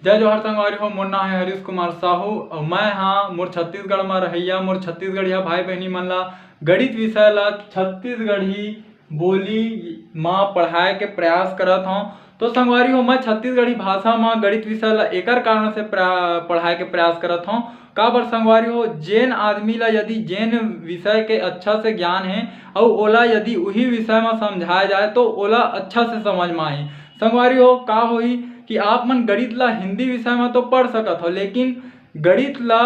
जय जोहार संगवारी हो। मोर नाम है हरीश कुमार साहू और मैं हाँ मोर छत्तीसगढ़ में रहिया मोर छत्तीसगढ़िया भाई बहनी मन ला गणित विषय ला छत्तीसगढ़ी बोली माँ पढ़ाए के प्रयास करत हूँ। तो संगवारी हो मैं छत्तीसगढ़ी भाषा में गणित विषय ला एकर कारण से पढ़ाए के प्रयास करत हूँ। का बर संगवारी हो जेन आदमी ला यदि जेन विषय के अच्छा से ज्ञान है और ओला यदि वही विषय में समझाया जाए तो ओला अच्छा से समझ में आही। संगवारी हो का होई कि आप मन गणित ला हिंदी विषय में तो पढ़ सकत हो, लेकिन गणित ला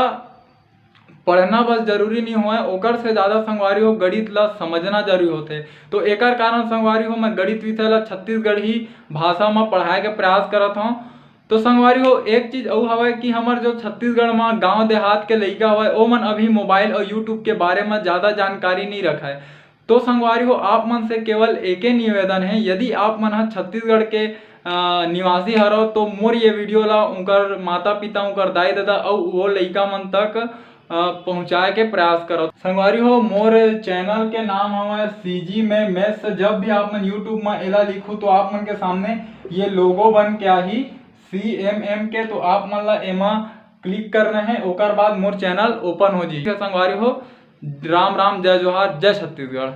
पढ़ना बस जरूरी नहीं हुआ ओकर से ज़्यादा संगवारी हो गणित ला समझना जरूरी होते। तो एकर कारण संगवारी हो मैं गणित विषय ला छत्तीसगढ़ी भाषा में पढ़ाए के प्रयास करत हूँ। तो संगवारी हो एक चीज और हवा कि हमार जो छत्तीसगढ़ में गांव देहात के लइका हवा ओ मन अभी मोबाइल और यूट्यूब के बारे में ज़्यादा जानकारी नहीं रखा है। तो संगवारी हो आप मन से केवल एक ही निवेदन है, यदि आप मन छत्तीसगढ़ के निवासी हरो तो मोर ये वीडियो ला उनकर माता पिता उनकर दाई दादा और वो लइका मन तक पहुँचाए के प्रयास करो। संगवारी हो मोर चैनल के नाम हमारे सीजी में मैथ्स। जब भी आप मन यूट्यूब में एला लिखू तो आप मन के सामने ये लोगो बन के आही CMM के, तो आप मन ला एमा क्लिक करना है ओकर बाद मोर चैनल ओपन हो जी। संगवारी हो राम राम जय जोहार जय छत्तीसगढ़।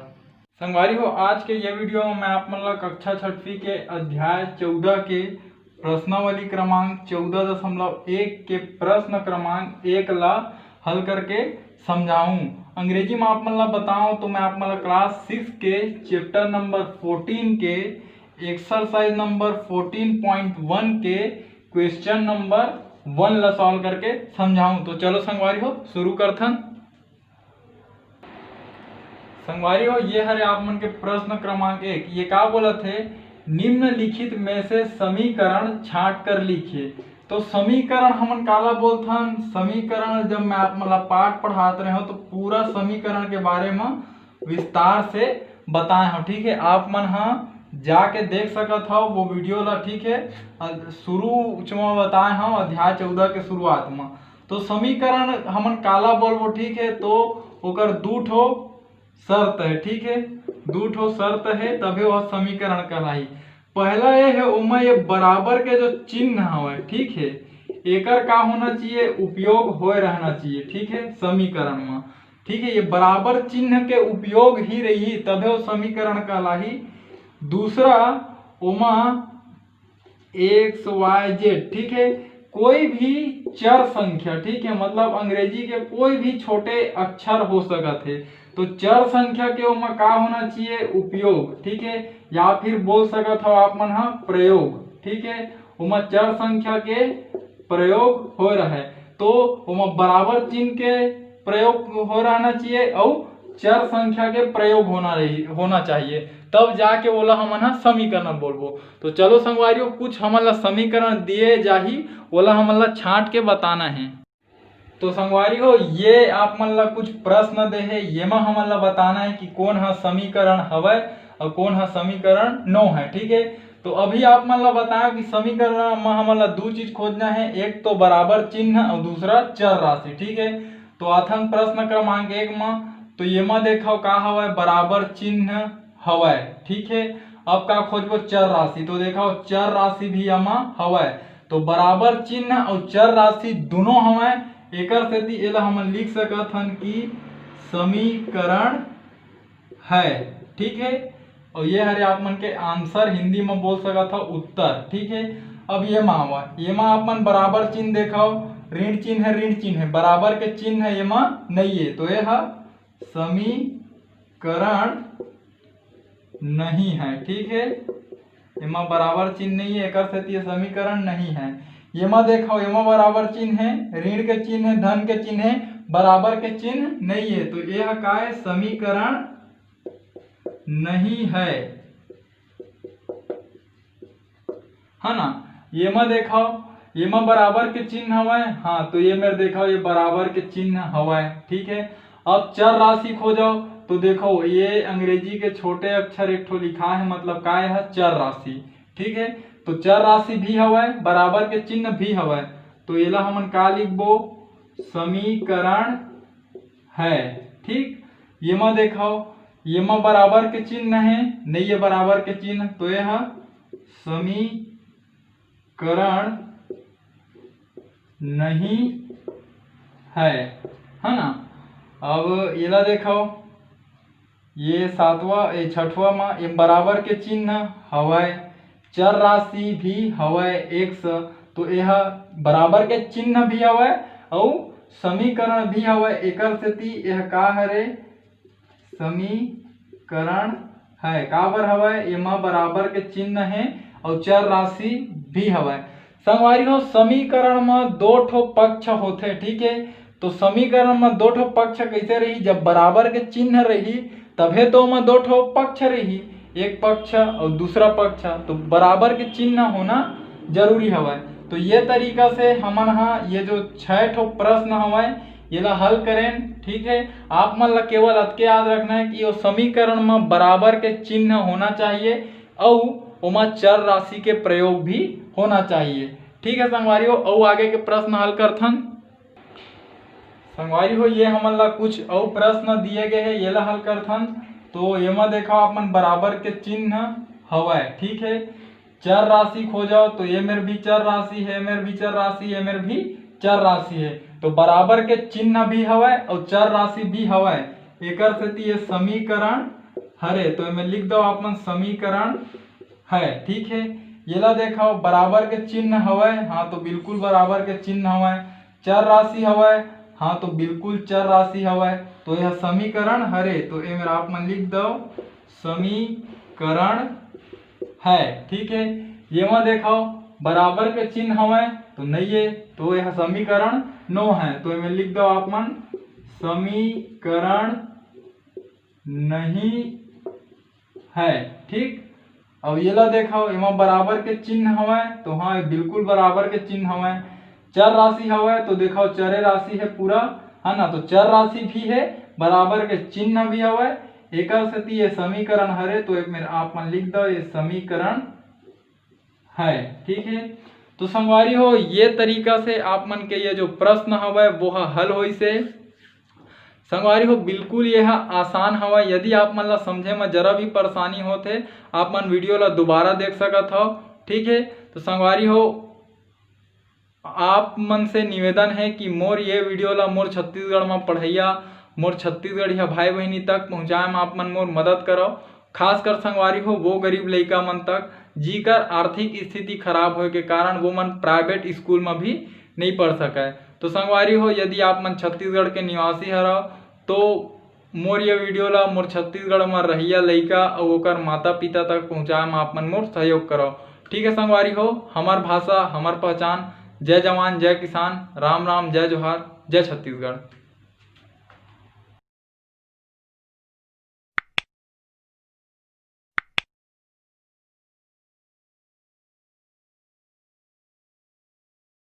संगवारी हो आज के ये वीडियो में मैं आप मन ला कक्षा 6वीं के अध्याय 14 के प्रश्नावली क्रमांक 14.1 के प्रश्न क्रमांक 1 ला हल करके समझाऊं। अंग्रेजी में आप मन ला बताऊं तो मैं आप मन ला क्लास 6 के चैप्टर नंबर 14 के एक्सरसाइज नंबर 14.1 के क्वेश्चन नंबर 1 ला सॉल्व करके समझाऊं। तो चलो संगवारी हो शुरू करथन। संगवारी हो ये हरे आप मन के प्रश्न क्रमांक 1। ये का बोला थे, निम्नलिखित में से समीकरण छांट कर लिखिए। तो समीकरण हमन काला बोलथन, समीकरण जब मैं आप मला पाठ पढ़ाते रहे हो तो पूरा समीकरण के बारे में विस्तार से बताए हो। ठीक है, आप मन हाँ जाके देख सकत हो वो वीडियो ला। ठीक है, शुरू में बताए हम अध्याय 14 के शुरुआत में। तो समीकरण हमन काला बोलबो। ठीक है, तो ओकर दू ठो शर्त है। ठीक है, दू ठो शर्त है तभी वह समीकरण कहलाई। पहला ये है उमा ये बराबर के जो चिन्ह हवे, ठीक है, एकर का होना चाहिए, उपयोग होए रहना चाहिए। ठीक है, समीकरण में। ठीक है, ये बराबर चिन्ह के उपयोग ही रही तभी वो समीकरण कहलाई। दूसरा उमा एक्स वाई जेड, ठीक है, कोई भी चर संख्या, ठीक है, मतलब अंग्रेजी के कोई भी छोटे अक्षर हो सकते थे। तो चर संख्या के उमा का होना चाहिए, उपयोग। ठीक है, या फिर बोल सकत हो आप मन प्रयोग। ठीक है, उमा चर संख्या के प्रयोग हो रहा है तो उमा बराबर चिन्ह के प्रयोग हो रहना चाहिए और चर संख्या के प्रयोग होना चाहिए, तब जाके ओला हमन समीकरण बोलबो। तो चलो संगवारियों कुछ हमन ला समीकरण दिए जाही ओला हमन ला छांट के बताना है। तो संगवारी हो ये आप मन ला कुछ प्रश्न दे है, ये में हमन ला बताना है कि कौन है समीकरण हवय और कौन है समीकरण नो है। ठीक है, तो अभी आप मन ला बताया कि समीकरण में हमन ला दो चीज खोजना है, एक तो बराबर चिन्ह और दूसरा चर राशि। ठीक है, तो अथन प्रश्न क्रमांक 1 में तो ये में देखो का हवय, बराबर चिन्ह हवय। ठीक है, अब का खोजबो चर राशि, तो देखो चर राशि भी यमा हवय। तो बराबर चिन्ह और चर राशि दोनों हवय, एकर सेती एला हमन लिख सकत हन कि समीकरण है। ठीक है, और ये हरे आप मन के आंसर हिंदी में बोल सकत हो उत्तर। ठीक है, अब ये मावा ये मा आप मन बराबर चिन्ह देखो, ऋण चिन्ह है, ऋण चिन्ह है, बराबर के चिन्ह है ये मा नहीं है, तो ये समीकरण नहीं है। ठीक है, एमा बराबर चिन्ह नहीं है, एकर सेती ये समीकरण नहीं है। ये मा देखो एमा बराबर चिन्ह है, ऋण के चिन्ह है, धन के चिन्ह है, बराबर के चिन्ह नहीं है, तो यह का है, समीकरण नहीं है ना। ये मा देखो ये मा बराबर के चिन्ह हवाए, हाँ, तो ये मेरे देखो ये बराबर के चिन्ह हवाए। ठीक है, अब चर राशि खोजो तो देखो ये अंग्रेजी के छोटे अक्षर एक ठो लिखा है, मतलब का है चर राशि। ठीक है, तो चर राशि भी हवय, बराबर के चिन्ह भी हवय, तो एला हमन का लिखबो, समीकरण है। ठीक, ये में देखो ये में बराबर के चिन्ह है, नहीं है बराबर के चिन्ह, तो यह समीकरण नहीं है ना। अब येला देखो, ये ये छठवा में ये बराबर के चिन्ह हवय, चर राशि भी हवय x, तो यह बराबर के चिन्ह भी हवय और समीकरण भी हवय। एकर सेती यह का हरे समीकरण है। का बर हवय, एमा बराबर के चिन्ह है और चर राशि भी हवय। संगवारी हो समीकरण में दो ठो पक्ष होते, ठीक है। तो समीकरण में दो ठो पक्ष कैसे रही, जब बराबर के चिन्ह रही तभे तो में दो ठो पक्ष रही, एक पक्ष और दूसरा पक्ष, तो बराबर के चिन्ह होना जरूरी हवय। तो ये तरीका से हमन ये जो 6 ठो प्रश्न हवय येला हल करें, ठीक है। आप मन ला केवल अतके याद रखना है कि वो समीकरण में बराबर के चिन्ह होना चाहिए और ओमा चर राशि के प्रयोग भी होना चाहिए, ठीक है संगवारी हो। और आगे के प्रश्न हल करथन संगवारी हो। ये हमन ला कुछ और प्रश्न दिए गए हैं, ये ला हल करथन। तो एमा देखो आप मन बराबर के चिन्ह हवय, ठीक है। चर राशि खोजो, तो ये मेरे भी चर राशि है, मेरे भी चर राशि है, मेरे भी चर राशि है। तो बराबर के चिन्ह भी हवय और चर राशि भी हवय, एकर सेती ये समीकरण हरे। तो मैं लिख दो आप मन समीकरण है, ठीक है। ये ला देखो बराबर के चिन्ह हवय, हाँ तो बिल्कुल बराबर के चिन्ह हवय। चर राशि हवय, हाँ तो बिल्कुल चर राशि हवय। तो यह समीकरण हरे, तो ये मेरा आप मन लिख दो समीकरण है, ठीक है। ये में देखो बराबर के चिन्ह हवय तो नहीं है, तो यह समीकरण नो है। तो मैं लिख दो आप मन समीकरण नहीं है, ठीक। अब ये ला देखो एमा बराबर के चिन्ह हवय, तो हाँ बिल्कुल बराबर के चिन्ह हवय। चर राशि हवय, तो देखो चरे राशि है पूरा, है ना। तो चर राशि भी है, बराबर के चिन्ह भी हवय, एकर सेती ये समीकरण हरे। तो एक में आप मन लिख दो ये समीकरण है, ठीक है। तो संगवारी हो ये तरीका से आप मन के ये जो प्रश्न हवय वो हल होई से। संगवारी हो बिल्कुल यह आसान हवय। यदि आप मन ला समझे में जरा भी परेशानी होथे, आप मन वीडियो ला दोबारा देख सकत हो, ठीक है। तो संगवारी हो आप मन से निवेदन है कि मोर ये वीडियो ला मोर छत्तीसगढ़ में पढ़ैया मोर छत्तीसगढ़िया भाई बहनी तक पहुँचाए में आप मन मोर मदद करो। खासकर संगवारी हो वो गरीब लइका मन तक जीकर आर्थिक स्थिति खराब होए के कारण वो मन प्राइवेट स्कूल में भी नहीं पढ़ सके। तो संगवारी हो यदि आप मन छत्तीसगढ़ के निवासी हरो तो मोर ये वीडियो ला मोर छत्तीसगढ़ में रहिया लइका और ओकर माता पिता तक पहुँचाए में आप मन मोर सहयोग करो, ठीक है संगवारी हो। हमार भाषा हमार पहचान। जय जवान जय किसान, राम राम, जय जोहार, जय छत्तीसगढ़।